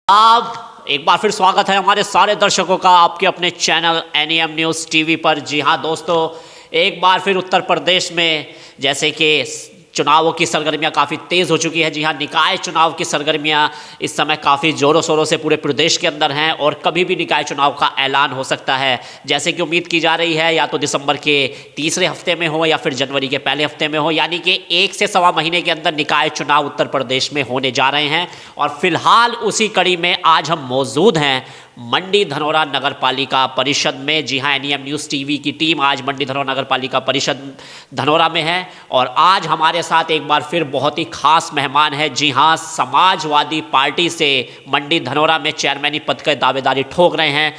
आप एक बार फिर स्वागत है हमारे सारे दर्शकों का आपके अपने चैनल एनईएम न्यूज़ टीवी पर। जी हाँ दोस्तों, एक बार फिर उत्तर प्रदेश में जैसे कि चुनावों की सरगर्मियां काफ़ी तेज़ हो चुकी है। जी हाँ, निकाय चुनाव की सरगर्मियां इस समय काफ़ी ज़ोरों शोरों से पूरे प्रदेश के अंदर हैं और कभी भी निकाय चुनाव का ऐलान हो सकता है। जैसे कि उम्मीद की जा रही है या तो दिसंबर के तीसरे हफ्ते में हो या फिर जनवरी के पहले हफ्ते में हो, यानी कि 1 से सवा महीने के अंदर निकाय चुनाव उत्तर प्रदेश में होने जा रहे हैं। और फिलहाल उसी कड़ी में आज हम मौजूद हैं मंडी धनौरा नगर पालिका परिषद में। जी हाँ, एनईएम न्यूज़ टीवी की टीम आज मंडी धनौरा नगर पालिका परिषद धनौरा में है और आज हमारे साथ एक बार फिर बहुत ही खास मेहमान है। जी हाँ, समाजवादी पार्टी से मंडी धनौरा में चेयरमैनी पद के दावेदारी ठोक रहे हैं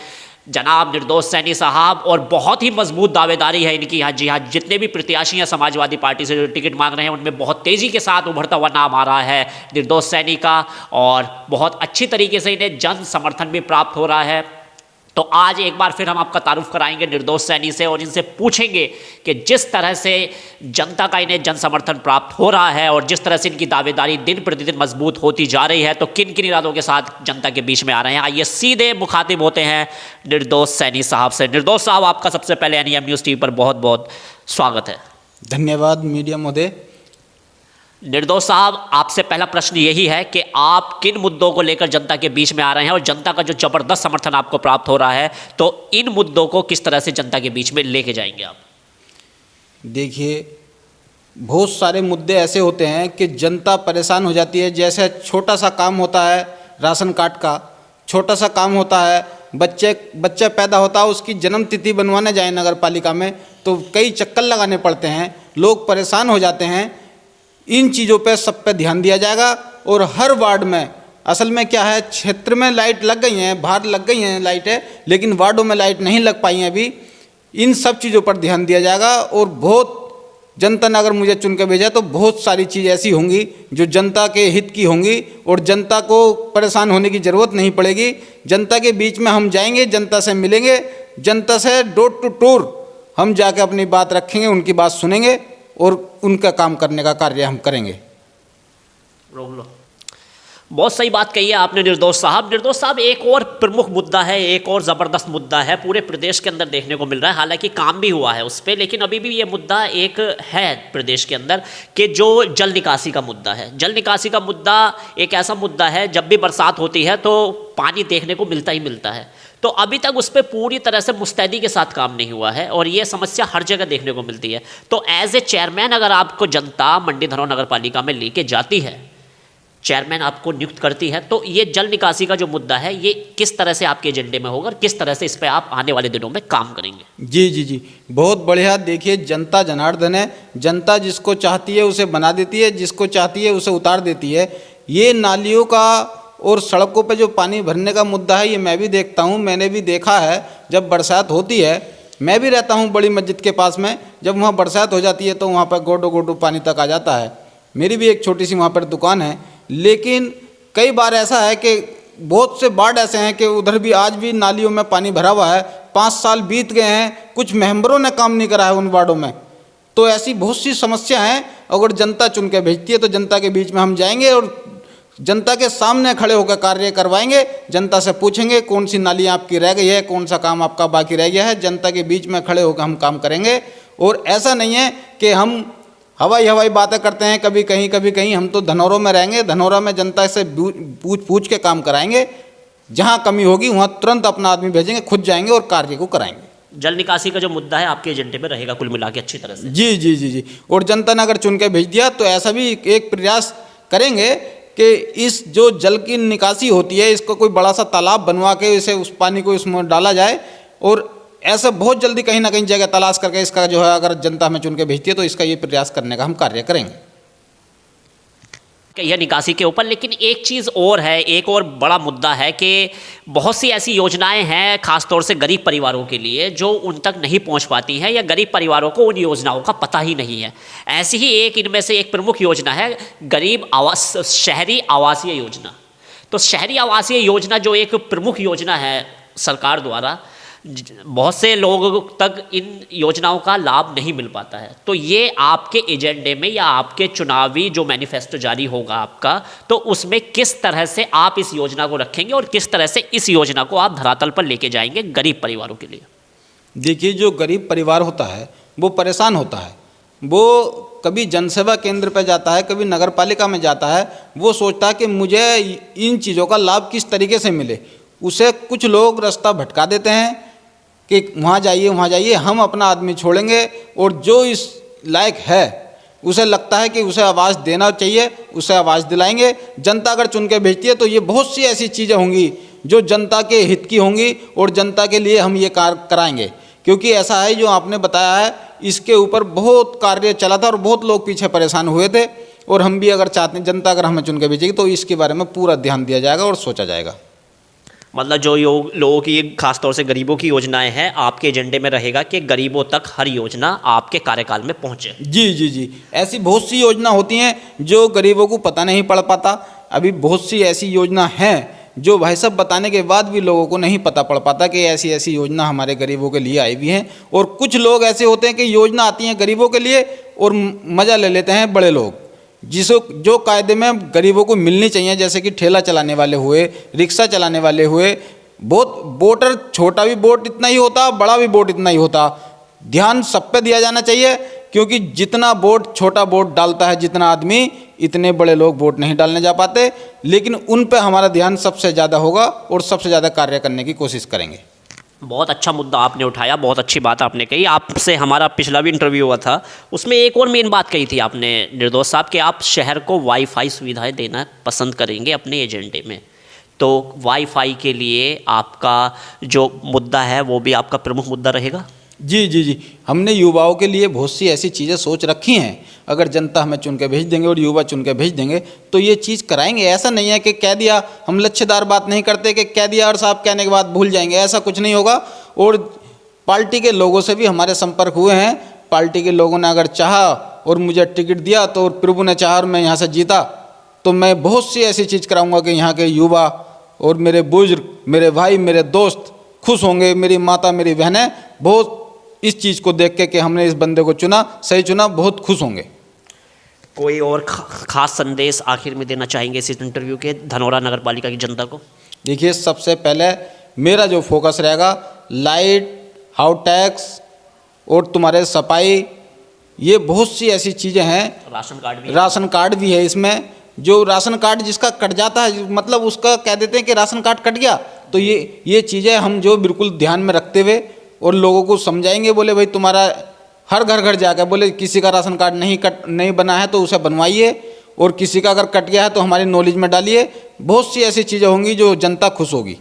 जनाब निर्दोष सैनी साहब, और बहुत ही मजबूत दावेदारी है इनकी। हाँ जी हाँ, जितने भी प्रत्याशी हैं समाजवादी पार्टी से जो टिकट मांग रहे हैं उनमें बहुत तेज़ी के साथ उभरता हुआ नाम आ रहा है निर्दोष सैनी का, और बहुत अच्छी तरीके से इन्हें जन समर्थन भी प्राप्त हो रहा है। तो आज एक बार फिर हम आपका तारुफ कराएंगे निर्दोष सैनी से और इनसे पूछेंगे कि जिस तरह से जनता का इन्हें जन समर्थन प्राप्त हो रहा है और जिस तरह से इनकी दावेदारी दिन प्रतिदिन मजबूत होती जा रही है, तो किन किन इरादों के साथ जनता के बीच में आ रहे हैं। आइए सीधे मुखातिब होते हैं निर्दोष सैनी साहब से। निर्दोष साहब, आपका सबसे पहले एनईएम न्यूज़ टीवी पर बहुत बहुत स्वागत है। धन्यवाद मीडिया महोदय। निर्दोष साहब, आपसे पहला प्रश्न यही है कि आप किन मुद्दों को लेकर जनता के बीच में आ रहे हैं और जनता का जो जबरदस्त समर्थन आपको प्राप्त हो रहा है, तो इन मुद्दों को किस तरह से जनता के बीच में लेके जाएंगे आप? देखिए, बहुत सारे मुद्दे ऐसे होते हैं कि जनता परेशान हो जाती है। जैसे छोटा सा काम होता है राशन कार्ड का, छोटा सा काम होता है बच्चा पैदा होता है उसकी जन्म तिथि बनवाने जाए नगर पालिका में तो कई चक्कर लगाने पड़ते हैं, लोग परेशान हो जाते हैं। इन चीज़ों पे सब पे ध्यान दिया जाएगा और हर वार्ड में, असल में क्या है, क्षेत्र में लाइट लग गई हैं, बाहर लग गई हैं लाइटें, लेकिन वार्डों में लाइट नहीं लग पाई हैं अभी। इन सब चीज़ों पर ध्यान दिया जाएगा और बहुत जनता ने अगर मुझे चुन के भेजा तो बहुत सारी चीज़ ऐसी होंगी जो जनता के हित की होंगी और जनता को परेशान होने की ज़रूरत नहीं पड़ेगी। जनता के बीच में हम जाएंगे, जनता से मिलेंगे, जनता से डोर टू डोर हम जाके अपनी बात रखेंगे, उनकी बात सुनेंगे और उनका काम करने का कार्य हम करेंगे। रोक लो। बहुत सही बात कही है आपने निर्दोष साहब। निर्दोष साहब, एक और प्रमुख मुद्दा है, एक और ज़बरदस्त मुद्दा है, पूरे प्रदेश के अंदर देखने को मिल रहा है। हालांकि काम भी हुआ है उस पर, लेकिन अभी भी ये मुद्दा एक है प्रदेश के अंदर कि जो जल निकासी का मुद्दा है। जल निकासी का मुद्दा एक ऐसा मुद्दा है, जब भी बरसात होती है तो पानी देखने को मिलता ही मिलता है। तो अभी तक उस पर पूरी तरह से मुस्तैदी के साथ काम नहीं हुआ है और ये समस्या हर जगह देखने को मिलती है। तो एज ए चेयरमैन अगर आपको जनता मंडी धनौरा नगर पालिका में लेके जाती है, चेयरमैन आपको नियुक्त करती है, तो ये जल निकासी का जो मुद्दा है ये किस तरह से आपके एजेंडे में होगा और किस तरह से इस पर आप आने वाले दिनों में काम करेंगे? जी जी जी, बहुत बढ़िया। देखिए, जनता जनार्दन है, जनता जिसको चाहती है उसे बना देती है, जिसको चाहती है उसे उतार देती है। ये नालियों का और सड़कों पे जो पानी भरने का मुद्दा है ये मैं भी देखता हूँ, मैंने भी देखा है। जब बरसात होती है, मैं भी रहता हूँ बड़ी मस्जिद के पास में, जब वहाँ बरसात हो जाती है तो वहाँ पर गोडो गोडो पानी तक आ जाता है। मेरी भी एक छोटी सी वहाँ पर दुकान है, लेकिन कई बार ऐसा है कि बहुत से वार्ड ऐसे हैं कि उधर भी आज भी नालियों में पानी भरा हुआ है। 5 साल बीत गए हैं, कुछ मेंबरों ने काम नहीं करा है उन वार्डों में। तो ऐसी बहुत सी समस्या हैं। अगर जनता चुन के भेजती है तो जनता के बीच में हम जाएंगे और जनता के सामने खड़े होकर कार्य करवाएंगे। जनता से पूछेंगे कौन सी नाली आपकी रह गई है, कौन सा काम आपका बाकी रह गया है। जनता के बीच में खड़े होकर हम काम करेंगे। और ऐसा नहीं है कि हम हवाई बातें करते हैं कभी कहीं। हम तो धनौरों में रहेंगे, धनौरा में जनता से पूछ के काम कराएंगे। जहाँ कमी होगी वहाँ तुरंत अपना आदमी भेजेंगे, खुद जाएंगे और कार्य को कराएंगे। जल निकासी का जो मुद्दा है आपके एजेंडे में रहेगा कुल मिला के अच्छी तरह से? जी जी जी जी। और जनता ने अगर चुन के भेज दिया तो ऐसा भी एक प्रयास करेंगे कि इस जो जल की निकासी होती है इसको कोई बड़ा सा तालाब बनवा के इसे उस पानी को इसमें डाला जाए। और ऐसा बहुत जल्दी कहीं ना कहीं जगह तलाश करके इसका जो है, अगर जनता हमें चुन के भेजती है तो इसका ये प्रयास करने का हम कार्य करेंगे यह निकासी के ऊपर। लेकिन एक चीज़ और है, एक और बड़ा मुद्दा है कि बहुत सी ऐसी योजनाएं हैं खासतौर से गरीब परिवारों के लिए जो उन तक नहीं पहुंच पाती हैं या गरीब परिवारों को उन योजनाओं का पता ही नहीं है। ऐसी ही एक इनमें से एक प्रमुख योजना है गरीब आवास शहरी आवासीय योजना। तो शहरी आवासीय योजना जो एक प्रमुख योजना है सरकार द्वारा, बहुत से लोगों तक इन योजनाओं का लाभ नहीं मिल पाता है। तो ये आपके एजेंडे में या आपके चुनावी जो मैनिफेस्टो जारी होगा आपका, तो उसमें किस तरह से आप इस योजना को रखेंगे और किस तरह से इस योजना को आप धरातल पर लेके जाएंगे गरीब परिवारों के लिए? देखिए, जो गरीब परिवार होता है वो परेशान होता है। वो कभी जनसेवा केंद्र पर जाता है, कभी नगर पालिका में जाता है, वो सोचता है कि मुझे इन चीज़ों का लाभ किस तरीके से मिले। उसे कुछ लोग रास्ता भटका देते हैं कि वहाँ जाइए, हम अपना आदमी छोड़ेंगे, और जो इस लायक है उसे लगता है कि उसे आवाज़ देना चाहिए, उसे आवाज़ दिलाएंगे। जनता अगर चुन के भेजती है तो ये बहुत सी ऐसी चीज़ें होंगी जो जनता के हित की होंगी और जनता के लिए हम ये कार्य कराएंगे। क्योंकि ऐसा है, जो आपने बताया है, इसके ऊपर बहुत कार्य चला था और बहुत लोग पीछे परेशान हुए थे। और हम भी अगर चाहते हैं, जनता अगर हमें चुन के भेजेगी तो इसके बारे में पूरा ध्यान दिया जाएगा और सोचा जाएगा। मतलब जो लोगों की खासतौर से गरीबों की योजनाएं हैं, आपके एजेंडे में रहेगा कि गरीबों तक हर योजना आपके कार्यकाल में पहुंचे। जी, ऐसी बहुत सी योजना होती हैं जो गरीबों को पता नहीं पड़ पाता। अभी बहुत सी ऐसी योजना हैं जो भाई साहब बताने के बाद भी लोगों को नहीं पता पड़ पाता कि ऐसी ऐसी योजना हमारे गरीबों के लिए आई हुई हैं। और कुछ लोग ऐसे होते हैं कि योजना आती हैं गरीबों के लिए और मज़ा ले लेते हैं बड़े लोग, जो कायदे में गरीबों को मिलनी चाहिए, जैसे कि ठेला चलाने वाले हुए, रिक्शा चलाने वाले हुए। बहुत वोटर, छोटा भी वोट इतना ही होता, बड़ा भी वोट इतना ही होता। ध्यान सब पे दिया जाना चाहिए, क्योंकि जितना वोट छोटा वोट डालता है जितना आदमी, इतने बड़े लोग वोट नहीं डालने जा पाते। लेकिन उन पे हमारा ध्यान सबसे ज़्यादा होगा और सबसे ज़्यादा कार्य करने की कोशिश करेंगे। बहुत अच्छा मुद्दा आपने उठाया, बहुत अच्छी बात आपने कही। आपसे हमारा पिछला भी इंटरव्यू हुआ था, उसमें एक और मेन बात कही थी आपने निर्दोष साहब कि आप शहर को वाईफाई सुविधाएं देना पसंद करेंगे अपने एजेंडे में। तो वाईफाई के लिए आपका जो मुद्दा है वो भी आपका प्रमुख मुद्दा रहेगा? जी, हमने युवाओं के लिए बहुत सी ऐसी चीज़ें सोच रखी हैं। अगर जनता हमें चुन के भेज देंगे और युवा चुन के भेज देंगे तो ये चीज़ कराएंगे। ऐसा नहीं है कि कह दिया, हम लच्छेदार बात नहीं करते कि कह दिया और साहब कहने के बाद भूल जाएंगे, ऐसा कुछ नहीं होगा। और पार्टी के लोगों से भी हमारे संपर्क हुए हैं। पार्टी के लोगों ने अगर चाहा और मुझे टिकट दिया, तो प्रभु ने चाहा और मैं यहाँ से जीता, तो मैं बहुत सी ऐसी चीज़ कराऊँगा कि यहाँ के युवा और मेरे बुजुर्ग, मेरे भाई, मेरे दोस्त खुश होंगे। मेरी माता, मेरी बहनें बहुत इस चीज़ को देख के कि हमने इस बंदे को चुना, सही चुना, बहुत खुश होंगे। कोई और खास संदेश आखिर में देना चाहेंगे इस इंटरव्यू के धनौरा नगर पालिका की जनता को? देखिए, सबसे पहले मेरा जो फोकस रहेगा, लाइट, हाउस टैक्स और तुम्हारे सफाई, ये बहुत सी ऐसी चीज़ें हैं। राशन कार्ड भी है इसमें। जो राशन कार्ड जिसका कट जाता है, मतलब उसका कह देते हैं कि राशन कार्ड कट गया, तो ये चीज़ें हम जो बिल्कुल ध्यान में रखते हुए और लोगों को समझाएंगे। बोले भाई, तुम्हारा हर घर जाकर बोले किसी का राशन कार्ड नहीं बना है तो उसे बनवाइए, और किसी का अगर कट गया है तो हमारी नॉलेज में डालिए। बहुत सी ऐसी चीज़ें होंगी जो जनता खुश होगी।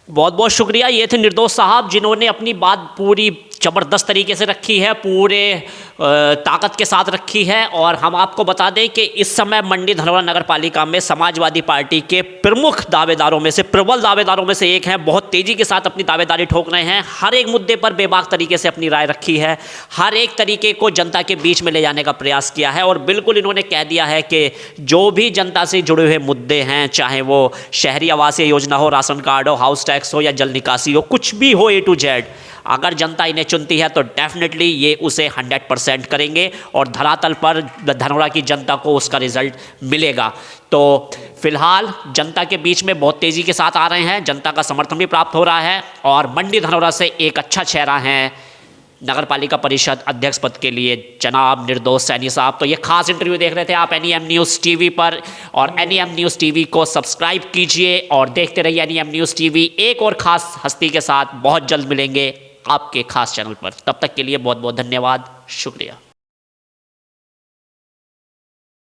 बहुत बहुत शुक्रिया। ये थे निर्दोष साहब, जिन्होंने अपनी बात पूरी ज़बरदस्त तरीके से रखी है, पूरे ताकत के साथ रखी है। और हम आपको बता दें कि इस समय मंडी धनौरा नगर पालिका में समाजवादी पार्टी के प्रमुख दावेदारों में से, प्रबल दावेदारों में से एक हैं। बहुत तेज़ी के साथ अपनी दावेदारी ठोक रहे हैं। हर एक मुद्दे पर बेबाक तरीके से अपनी राय रखी है, हर एक तरीके को जनता के बीच में ले जाने का प्रयास किया है। और बिल्कुल इन्होंने कह दिया है कि जो भी जनता से जुड़े हुए मुद्दे हैं, चाहे वो शहरी आवासीय योजना हो, राशन कार्ड हो, हाउस टैक्स हो या जल निकासी हो, कुछ भी हो, A to Z, अगर जनता इन्हें चुनती है तो डेफिनेटली ये उसे 100% करेंगे और धरातल पर धनौरा की जनता को उसका रिजल्ट मिलेगा। तो फिलहाल जनता के बीच में बहुत तेज़ी के साथ आ रहे हैं, जनता का समर्थन भी प्राप्त हो रहा है। और मंडी धनौरा से एक अच्छा चेहरा है नगर पालिका परिषद अध्यक्ष पद के लिए जनाब निर्दोष सैनी साहब। तो ये खास इंटरव्यू देख रहे थे आप NEM न्यूज़ TV पर, और NEM न्यूज़ TV को सब्सक्राइब कीजिए और देखते रहिए NEM न्यूज़ TV। एक और ख़ास हस्ती के साथ बहुत जल्द मिलेंगे आपके खास चैनल पर। तब तक के लिए बहुत बहुत धन्यवाद, शुक्रिया।